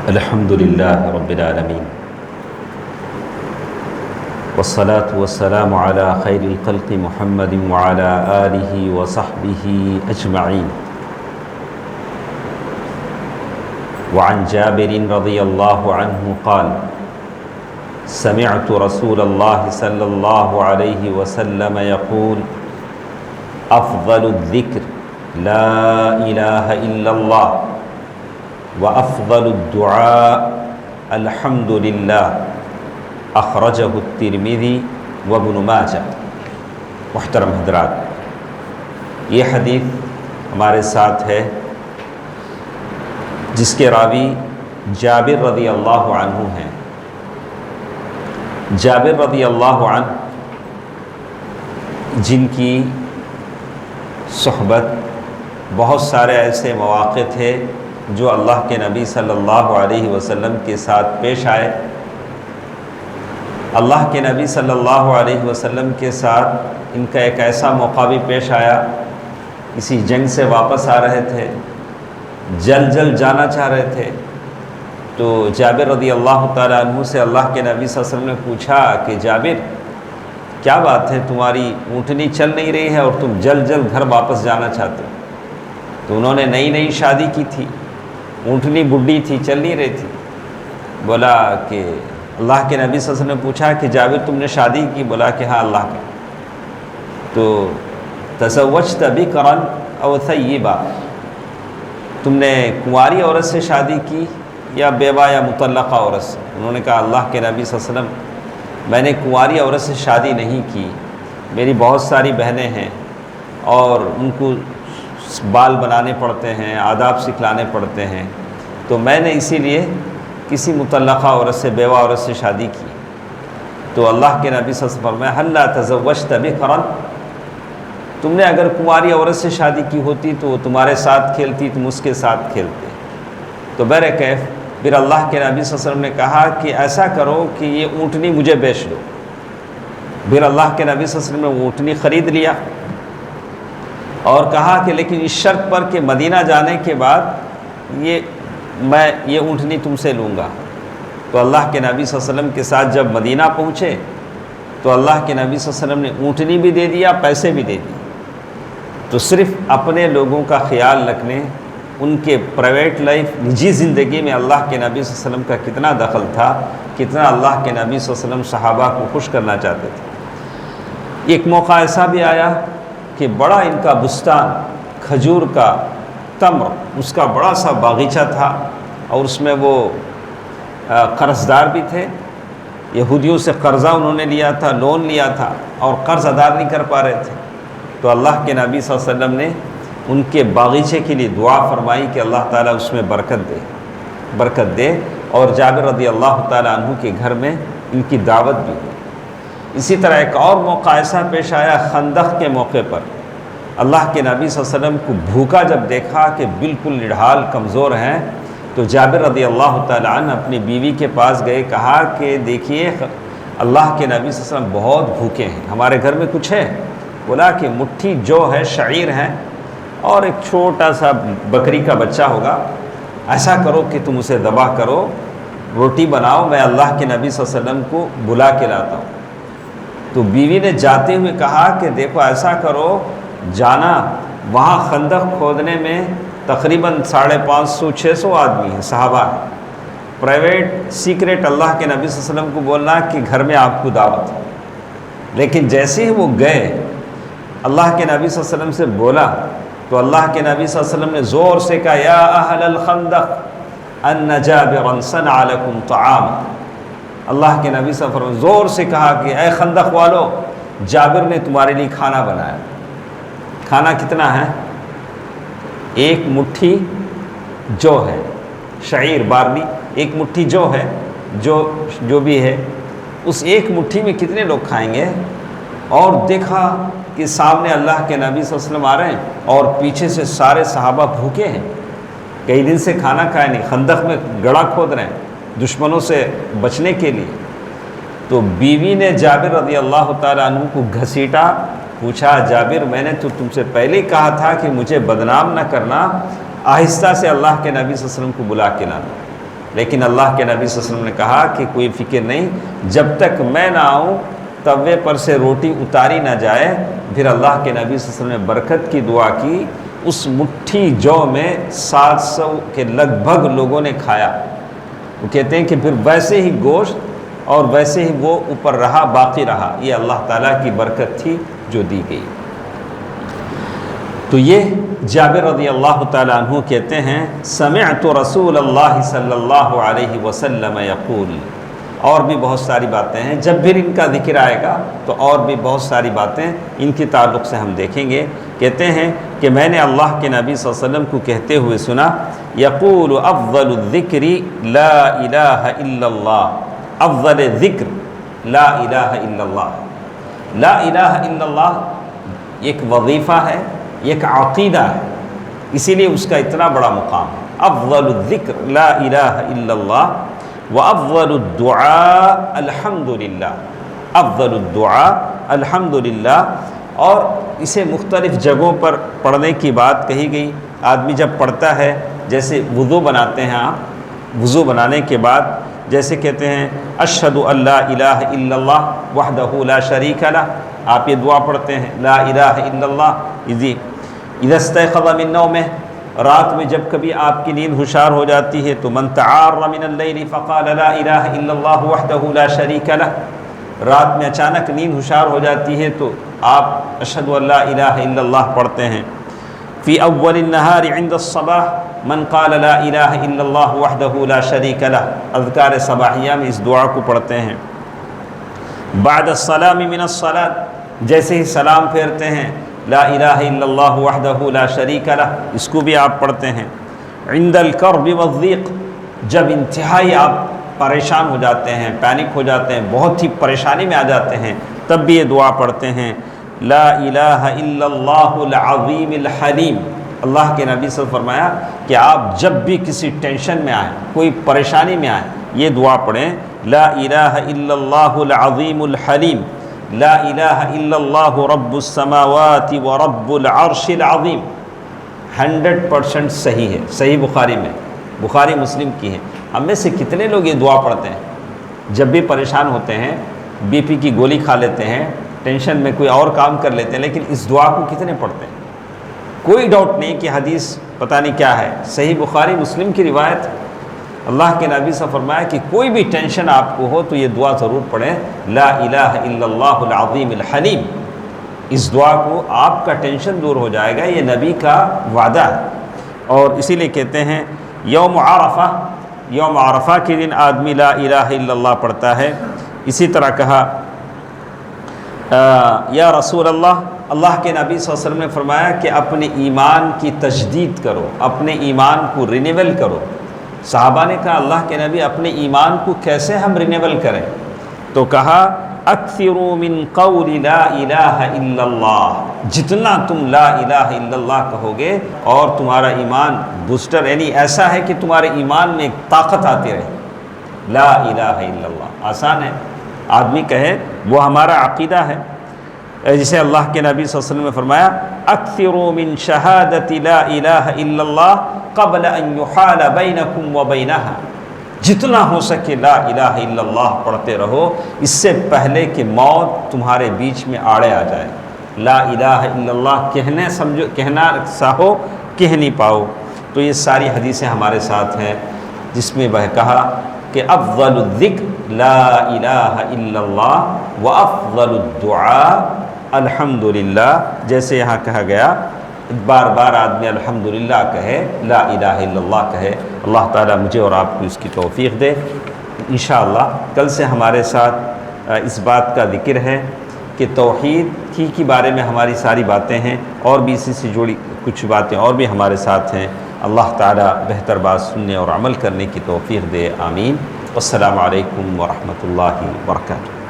الحمد لله رب العالمين والصلاة والسلام على خير الخلق محمد وعلى آله وصحبه أجمعين. وعن جابر رضي الله عنه قال: سمعت رسول الله صلى الله عليه وسلم يقول: أفضل الذكر لا إله إلا الله وأفضل الدعاء الحمد لله اخرجہ الترمذی وابن ماجہ. محترم حضرات، یہ حدیث ہمارے ساتھ ہے جس کے راوی جابر رضی اللہ عنہ ہیں. جابر رضی اللہ عنہ جن کی صحبت بہت سارے ایسے مواقع تھے جو اللہ کے نبی صلی اللہ علیہ وسلم کے ساتھ پیش آئے. اللہ کے نبی صلی اللہ علیہ وسلم کے ساتھ ان کا ایک ایسا موقع بھی پیش آیا. کسی جنگ سے واپس آ رہے تھے، جلد جانا چاہ رہے تھے، تو جابر رضی اللہ تعالیٰ عنہ سے اللہ کے نبی صلی اللہ علیہ وسلم نے پوچھا کہ جابر، کیا بات ہے، تمہاری اونٹنی چل نہیں رہی ہے اور تم جلد گھر واپس جانا چاہتے ہو؟ تو انہوں نے نئی شادی کی تھی، اونٹنی بڈھی تھی، چل نہیں رہی تھی. بولا کہ اللہ کے نبی صلی اللہ علیہ وسلم نے پوچھا کہ جابر تم نے شادی کی؟ بولا کہ ہاں اللہ کی. تو تزوجت بکرا او ثیبا، تم نے کنواری عورت سے شادی کی یا بیوہ یا مطلقہ عورت سے؟ انہوں نے کہا اللہ کے نبی صلی اللہ علیہ وسلم، میں نے کنواری عورت سے شادی نہیں کی، میری بہت ساری بہنیں ہیں اور ان کو بال بنانے پڑتے ہیں، آداب سکھلانے پڑتے ہیں، تو میں نے اسی لیے کسی مطلقہ عورت سے، بیوہ عورت سے شادی کی. تو اللہ کے نبی صلی اللہ علیہ وسلم فرمایا: ہلا تزوجت بکرا، تم نے اگر کنواری عورت سے شادی کی ہوتی تو وہ تمہارے ساتھ کھیلتی، تم اس کے ساتھ کھیلتے. تو بہرکیف پھر اللہ کے نبی صلی اللہ علیہ وسلم نے کہا کہ ایسا کرو کہ یہ اونٹنی مجھے بیچ دو. پھر اللہ کے نبی صلی اللہ علیہ وسلم نے اونٹنی خرید لیا اور کہا کہ لیکن اس شرط پر کہ مدینہ جانے کے بعد میں یہ اونٹنی تم سے لوں گا. تو اللہ کے نبی صلی اللہ علیہ وسلم کے ساتھ جب مدینہ پہنچے تو اللہ کے نبی صلی اللہ علیہ وسلم نے اونٹنی بھی دے دیا، پیسے بھی دے دیے. تو صرف اپنے لوگوں کا خیال رکھنے، ان کے پرائیویٹ لائف، نجی زندگی میں اللہ کے نبی صلی اللہ علیہ وسلم کا کتنا دخل تھا، کتنا اللہ کے نبی صلی اللہ علیہ وسلم صحابہ کو خوش کرنا چاہتے تھے. ایک موقع ایسا بھی آیا کہ بڑا ان کا بستان، کھجور کا، تمر، اس کا بڑا سا باغیچہ تھا اور اس میں وہ قرض دار بھی تھے. یہودیوں سے قرضہ انہوں نے لیا تھا، لون لیا تھا اور قرض ادا نہیں کر پا رہے تھے. تو اللہ کے نبی صلی اللہ علیہ وسلم نے ان کے باغیچے کے لیے دعا فرمائی کہ اللہ تعالیٰ اس میں برکت دے اور جابر رضی اللہ تعالیٰ عنہ کے گھر میں ان کی دعوت بھی ہوئی. اسی طرح ایک اور موقع ایسا پیش آیا خندق کے موقع پر. اللہ کے نبی صلی اللہ علیہ وسلم کو بھوکا جب دیکھا کہ بالکل نڈھال کمزور ہیں، تو جابر رضی اللہ تعالیٰ عنہ اپنی بیوی کے پاس گئے، کہا کہ دیکھیے اللہ کے نبی صلی اللہ علیہ وسلم بہت بھوکے ہیں، ہمارے گھر میں کچھ ہے؟ بولا کہ مٹھی جو ہے شعیر ہے اور ایک چھوٹا سا بکری کا بچہ ہوگا، ایسا کرو کہ تم اسے ذبح کرو، روٹی بناؤ، میں اللہ کے نبی صلی اللہ علیہ وسلم کو بلا کے لاتا ہوں. تو بیوی نے جاتے ہوئے کہا کہ دیکھو ایسا کرو، جانا وہاں خندق کھودنے میں تقریباً 550-600 آدمی ہیں، صحابہ ہیں. پرائیویٹ سیکریٹ اللہ کے نبی صلی اللہ علیہ وسلم کو بولنا کہ گھر میں آپ کو دعوت ہے. لیکن جیسے ہی وہ گئے، اللہ کے نبی صلی اللہ علیہ وسلم سے بولا تو اللہ کے نبی صلی اللہ علیہ وسلم نے زور سے کہا: یا اہل الخندق ان جابرا صنع لکم طعام. اللہ کے نبی صلی اللہ علیہ وسلم زور سے کہا کہ اے خندق والو، جابر نے تمہارے لیے کھانا بنایا. کھانا کتنا ہے؟ ایک مٹھی جو ہے شعیر، بارلی، ایک مٹھی جو ہے، جو بھی ہے، اس ایک مٹھی میں کتنے لوگ کھائیں گے؟ اور دیکھا کہ سامنے اللہ کے نبی صلی اللہ علیہ وسلم آ رہے ہیں اور پیچھے سے سارے صحابہ بھوکے ہیں، کئی دن سے کھانا کھائے نہیں، خندق میں گڑھا کھود رہے ہیں دشمنوں سے بچنے کے لیے. تو بیوی نے جابر رضی اللہ تعالیٰ عنہ کو گھسیٹا، پوچھا: جابر، میں نے تو تم سے پہلے کہا تھا کہ مجھے بدنام نہ کرنا، آہستہ سے اللہ کے نبی صلی اللہ علیہ وسلم کو بلا کے لانا. لیکن اللہ کے نبی صلی اللہ علیہ وسلم نے کہا کہ کوئی فکر نہیں، جب تک میں نہ آؤں توے پر سے روٹی اتاری نہ جائے۔ پھر اللہ کے نبی صلی اللہ علیہ وسلم نے برکت کی دعا کی، اس مٹھی جو میں 700 کے لگ بھگ لوگوں نے کھایا۔ وہ کہتے ہیں کہ پھر ویسے ہی گوشت اور ویسے ہی وہ اوپر رہا، باقی رہا۔ یہ اللہ تعالیٰ کی برکت تھی جو دی گئی۔ تو یہ جابر رضی اللہ تعالیٰ عنہ کہتے ہیں سمعت رسول اللہ صلی اللہ علیہ وسلم یقول۔ اور بھی بہت ساری باتیں ہیں، جب بھی ان کا ذکر آئے گا تو اور بھی بہت ساری باتیں ان کے تعلق سے ہم دیکھیں گے۔ کہتے ہیں کہ میں نے اللہ کے نبی صلی اللہ علیہ وسلم کو کہتے ہوئے سنا، یقول افضل الذکر لا الہ الا اللہ، افضل ذکر لا الہ الا اللہ۔ لا الہ الا اللہ ایک وظیفہ ہے، ایک عقیدہ ہے، اسی لیے اس کا اتنا بڑا مقام ہے۔ افضل الذکر لا الہ الا اللہ وافضل الدعاء الحمدللہ، افضل الدعاء الحمدللہ۔ اور اسے مختلف جگہوں پر پڑھنے کی بات کہی گئی۔ آدمی جب پڑھتا ہے، جیسے وضو بناتے ہیں آپ، وضو بنانے کے بعد جیسے کہتے ہیں اشہد ان لا الہ الا اللہ وحدہ لا شریک لہ، آپ یہ دعا پڑھتے ہیں لا الہ الا اللہ۔ اذا استيقظ من نومه، رات میں جب کبھی آپ کی نیند ہوشیار ہو جاتی ہے تو من تعار من اللیل فقال لا الہ الا اللہ وحدہ لا شریک لہ، رات میں اچانک نیند ہوشیار ہو جاتی ہے تو آپ اشہد ان لا الہ الا اللہ پڑھتے ہیں۔ فی اول النہار عند الصباح من قال لا الہ الا اللہ وحدہ لا شریک لہ، اذکار صباحیہ میں اس دعا کو پڑھتے ہیں۔ بعد السلام من الصلاۃ، جیسے ہی سلام پھیرتے ہیں لا الہ الا اللہ وحدہ لا شریک لہ، اس کو بھی آپ پڑھتے ہیں۔ عند الکرب والضیق، جب انتہائی آپ پریشان ہو جاتے ہیں، پینک ہو جاتے ہیں، بہت ہی پریشانی میں آ جاتے ہیں، تب بھی یہ دعا پڑھتے ہیں لا الہ الا اللہ العظیم الحلیم۔ اللہ کے نبی صلی اللہ علیہ وسلم نے فرمایا کہ آپ جب بھی کسی ٹینشن میں آئیں، کوئی پریشانی میں آئیں، یہ دعا پڑھیں لا الہ الا اللہ العظیم الحلیم، لا الہ الا اللہ رب السماوات ورب العرش العظیم۔ 100% صحیح ہے، صحیح بخاری میں، بخاری مسلم کی ہے۔ ہم میں سے کتنے لوگ یہ دعا پڑھتے ہیں؟ جب بھی پریشان ہوتے ہیں، بی پی کی گولی کھا لیتے ہیں، ٹینشن میں کوئی اور کام کر لیتے ہیں، لیکن اس دعا کو کتنے پڑھتے ہیں؟ کوئی ڈاؤٹ نہیں کہ حدیث پتہ نہیں کیا ہے، صحیح بخاری مسلم کی روایت ہے۔ اللہ کے نبی سے فرمایا کہ کوئی بھی ٹینشن آپ کو ہو تو یہ دعا ضرور پڑھیں لا الہ الا اللہ العظیم الحلیم۔ اس دعا کو آپ کا ٹینشن دور ہو جائے گا، یہ نبی کا وعدہ ہے۔ اور اسی لیے کہتے ہیں یوم عرفہ، یوم عرفہ کے دن آدمی لا الہ الا اللہ پڑھتا ہے۔ اسی طرح کہا یا رسول اللہ، اللہ کے نبی صلی اللہ علیہ وسلم نے فرمایا کہ اپنے ایمان کی تجدید کرو، اپنے ایمان کو رینیول کرو۔ صحابہ نے کہا اللہ کے نبی اپنے ایمان کو کیسے ہم رینیول کریں؟ تو کہا اکثروا من قول لا الہ الا اللہ، جتنا تم لا الہ الا اللہ کہو گے اور تمہارا ایمان بوسٹر، یعنی ایسا ہے کہ تمہارے ایمان میں ایک طاقت آتی رہے۔ لا الہ الا اللہ آسان ہے، آدمی کہے، وہ ہمارا عقیدہ ہے۔ جسے اللہ کے نبی صلی اللہ علیہ وسلم نے فرمایا اکثروا من شہادت لا الہ الا اللہ قبل ان یحال بینکم وبینہا، جتنا ہو سکے لا الہ الا اللہ پڑھتے رہو، اس سے پہلے کہ موت تمہارے بیچ میں آڑے آ جائے۔ لا الہ الا اللہ کہنے سمجھو، کہنا چاہو کہہ نہیں پاؤ۔ تو یہ ساری حدیثیں ہمارے ساتھ ہیں جس میں وہ کہا کہ افضل الذکر لا الہ الا اللہ وافضل الدعاء الحمدللہ، جیسے یہاں کہا گیا بار بار آدمی الحمدللہ کہے، لا الہ الا اللہ کہے۔ اللہ تعالیٰ مجھے اور آپ کو اس کی توفیق دے۔ انشاءاللہ کل سے ہمارے ساتھ اس بات کا ذکر ہے کہ توحید کی بارے میں ہماری ساری باتیں ہیں، اور بھی اسی سے جڑی کچھ باتیں اور بھی ہمارے ساتھ ہیں۔ اللہ تعالیٰ بہتر بات سننے اور عمل کرنے کی توفیق دے، آمین۔ والسلام علیکم ورحمۃ اللہ وبرکاتہ۔